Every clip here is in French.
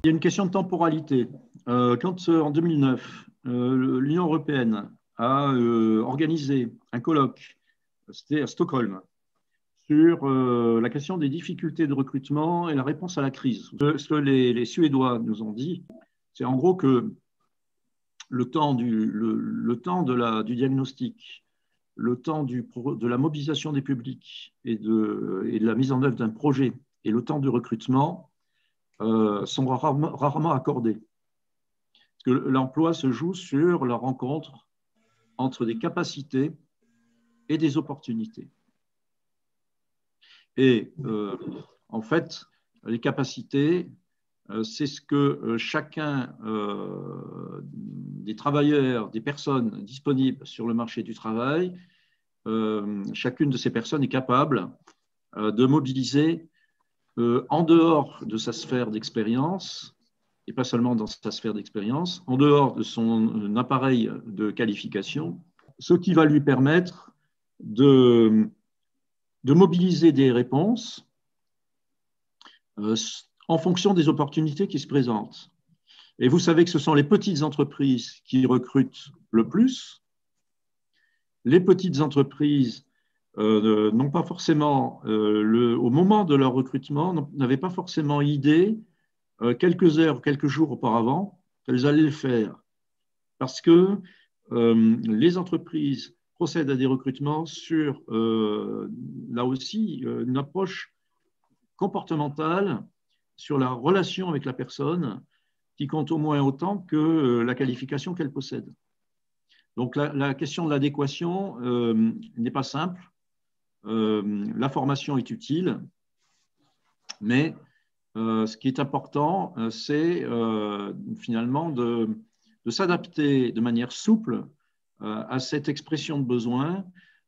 Il y a une question de temporalité. Quand en 2009, l'Union européenne a organisé un colloque, c'était à Stockholm, sur la question des difficultés de recrutement et la réponse à la crise. Ce que les Suédois nous ont dit, c'est en gros que le temps du diagnostic, le temps de la mobilisation des publics et de la mise en œuvre d'un projet et le temps du recrutement sont rarement accordés. Parce que l'emploi se joue sur la rencontre entre des capacités et des opportunités. Et en fait, les capacités, c'est ce que chacun des travailleurs, des personnes disponibles sur le marché du travail, chacune de ces personnes est capable de mobiliser en dehors de sa sphère d'expérience, et pas seulement dans sa sphère d'expérience, en dehors de son appareil de qualification, ce qui va lui permettre de mobiliser des réponses en fonction des opportunités qui se présentent. Et vous savez que ce sont les petites entreprises qui recrutent le plus. Les petites entreprises n'ont pas forcément, au moment de leur recrutement, n'avaient pas forcément idée, quelques heures, quelques jours auparavant, qu'elles allaient le faire. Parce que les entreprises procèdent à des recrutements sur, là aussi, une approche comportementale sur la relation avec la personne qui compte au moins autant que la qualification qu'elle possède. Donc la question de l'adéquation n'est pas simple. La formation est utile, mais ce qui est important, c'est finalement de s'adapter de manière souple à cette expression de besoin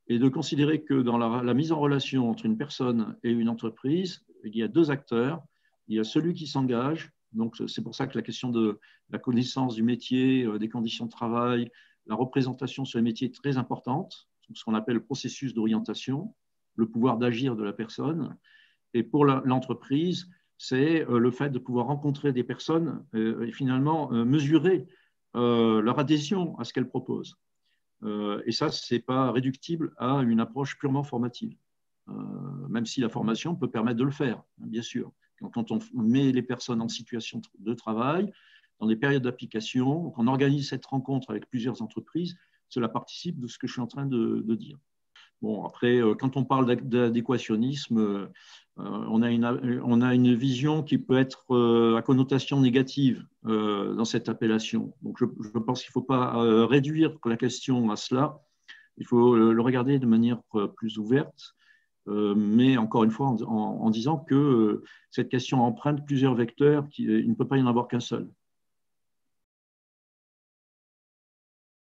et de considérer que dans la mise en relation entre une personne et une entreprise, il y a deux acteurs. Il y a celui qui s'engage, donc c'est pour ça que la question de la connaissance du métier, des conditions de travail, la représentation sur les métiers est très importante, ce qu'on appelle le processus d'orientation, le pouvoir d'agir de la personne. Et pour l'entreprise, c'est le fait de pouvoir rencontrer des personnes et finalement mesurer leur adhésion à ce qu'elles proposent. Et ça, ce n'est pas réductible à une approche purement formative, même si la formation peut permettre de le faire, bien sûr. Quand on met les personnes en situation de travail, dans des périodes d'application, qu'on organise cette rencontre avec plusieurs entreprises, cela participe de ce que je suis en train de dire. Bon, après, quand on parle d'adéquationnisme, on a une vision qui peut être à connotation négative dans cette appellation. Donc, je pense qu'il ne faut pas réduire la question à cela. Il faut le regarder de manière plus ouverte, mais encore une fois en disant que cette question emprunte plusieurs vecteurs, il ne peut pas y en avoir qu'un seul.